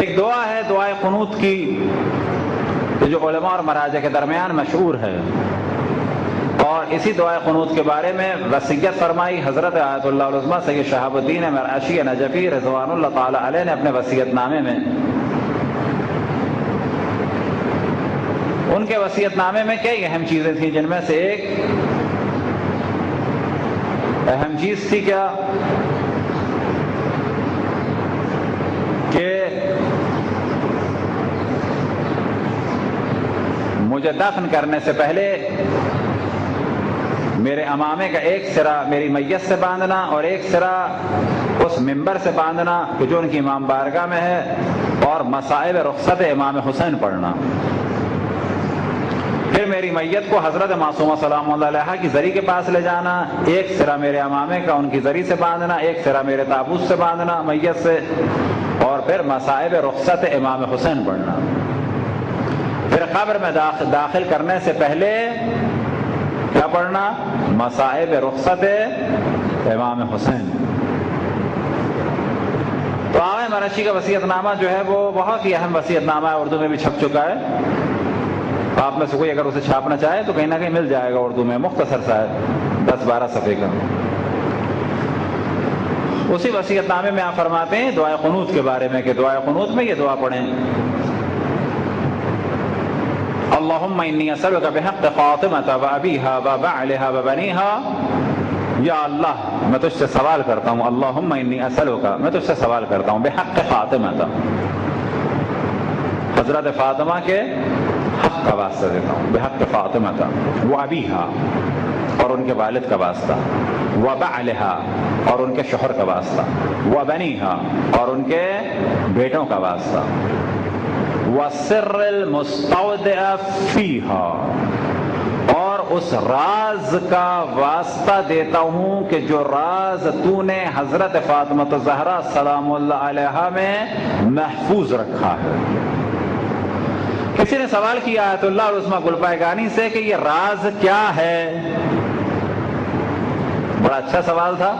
ایک دعا ہے دعائے قنوت کی، جو علماء اور مراجع کے درمیان مشہور ہے، اور اسی دعائے قنوت کے بارے میں وصیت فرمائی حضرت آیت اللہ العظمیٰ سید شہاب الدین مرعشی نجفی رضوان اللہ تعالی علیہ نے اپنے وصیت نامے میں۔ ان کے وصیت نامے میں کئی اہم چیزیں تھیں، جن میں سے ایک اہم چیز تھی کیا کہ مجھے دفن کرنے سے پہلے میرے امامے کا ایک سرا میری میت سے باندھنا اور ایک سرا اس منبر سے باندھنا کہ جو ان کی امام بارگاہ میں ہے، اور مصائب رخصت امام حسین پڑھنا۔ پھر میری میت کو حضرت معصومہ سلام اللہ علیہا کی زری کے پاس لے جانا، ایک سرا میرے امامے کا ان کی زری سے باندھنا، ایک سرا میرے تابوت سے باندھنا میت سے، اور پھر مصائب رخصت امام حسین پڑھنا۔ پھر قبر میں داخل کرنے سے پہلے کیا پڑھنا؟ مصائب رخصت امام حسین۔ تو آغا مرعشی کا وصیت نامہ جو ہے وہ بہت ہی اہم وصیت نامہ ہے، اردو میں بھی چھپ چکا ہے۔ آپ میں سے کوئی اگر اسے چھاپنا چاہے تو کہیں نہ کہیں مل جائے گا، اردو میں مختصر سا ہے، 10-12 صفحے کا۔ اسی وصیت نامے میں آپ فرماتے ہیں دعائے قنوت کے بارے میں کہ دعائے قنوت میں یہ دعا پڑھیں، اللہم انی اسألک بحق فاطمہ و ابیہا و بعلہا و بنیہا، یا اللہ میں تجھ سے سوال کرتا ہوں، اللہم انی اسألک میں تجھ سے سوال کرتا ہوں بحق فاطمہ، حضرت فاطمہ کے حق کا واسطہ دیتا ہوں، بحق فاطمہ و ابیہا اور ان کے والد کا واسطہ، و بعلہا اور ان کے شوہر کا واسطہ، و بنیہا اور ان کے بیٹوں کا واسطہ، وَالسِّرِّ الْمُسْتَوْدِعَ فِيهَا اور اس راز کا واسطہ دیتا ہوں کہ جو راز تو نے حضرت فاطمہ الزہرا سلام اللہ علیہا میں محفوظ رکھا ہے۔ کسی نے سوال کیا آیت اللہ العظمیٰ گلپائگانی سے کہ یہ راز کیا ہے؟ بڑا اچھا سوال تھا،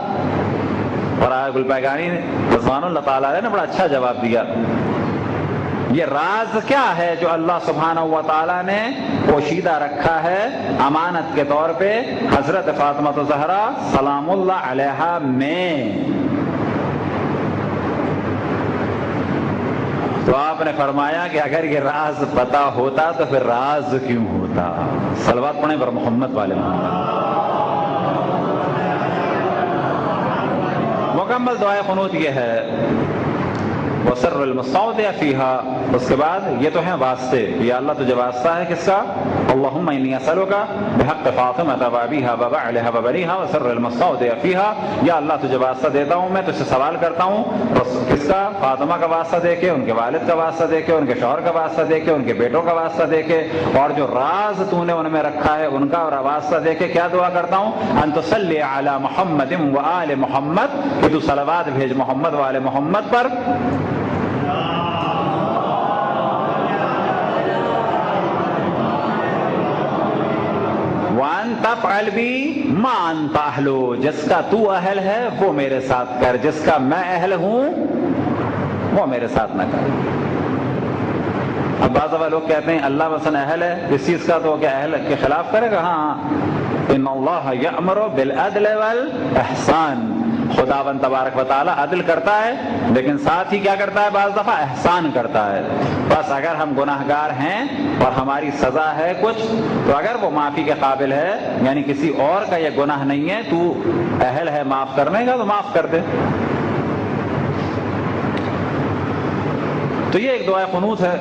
اور آیت گلپائگانی رضوان اللہ تعالیٰ علیہ نے بڑا اچھا جواب دیا۔ یہ راز کیا ہے جو اللہ سبحانہ و تعالیٰ نے پوشیدہ رکھا ہے امانت کے طور پہ حضرت فاطمہ الزہرا سلام اللہ علیہا میں؟ تو آپ نے فرمایا کہ اگر یہ راز پتا ہوتا تو پھر راز کیوں ہوتا؟ صلوات پڑھیں پر محمد والے محمد۔ مکمل دعائے قنوت یہ ہے، وَسِرُّ الْمُسْتَوْدِعَ فِيهَا، اس کے بعد یہ تو ہیں واسطے، یا اللہ تجھے واسطہ ہے کس کا؟ اللہم انی اسألک بحق فاطمہ و ابیہا و بعلہا و بنیہا وسر المستودع فیہا، یا اللہ تجھے واسطہ دیتا ہوں، میں تجھ سے سوال کرتا ہوں کس کا؟ فاطمہ کا واسطہ دے کے، ان کے والد کا واسطہ دے کے، ان کے شوہر کا واسطہ دے کے، ان کے بیٹوں کا واسطہ دے کے، اور جو راز تو نے ان میں رکھا ہے ان کا واسطہ دے کے کیا دعا کرتا ہوں؟ ان تصلی علی محمد و آل محمد، کہ تو صلوات بھیج محمد و آل محمد پر، وَأَن تَفْعَلْ بِي مَا أَنْتَ أَهْلُ، جس کا تو اہل ہے وہ میرے ساتھ کر، جس کا میں اہل ہوں وہ میرے ساتھ نہ کر۔ اب بعض دفعہ لوگ کہتے ہیں اللہ مثلا اہل ہے اس چیز کا تو کیا اہل کے خلاف کرے گا؟ ہاں، ان اللہ یأمر بالعدل والاحسان، خداوند تبارک و تعالی عدل کرتا ہے لیکن ساتھ ہی کیا کرتا ہے؟ بعض دفعہ احسان کرتا ہے۔ بس اگر ہم گناہگار ہیں اور ہماری سزا ہے کچھ، تو اگر وہ معافی کے قابل ہے، یعنی کسی اور کا یہ گناہ نہیں ہے، تو اہل ہے معاف کرنے کا تو معاف کر دے۔ تو یہ ایک دعائے قنوت ہے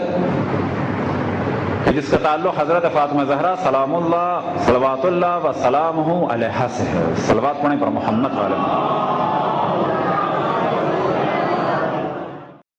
جس کا تعلق حضرت فاطمہ زہرا سلام اللہ صلوات اللہ و سلامہ علیہا سے ہے۔ صلوات پڑھیں پر محمد والے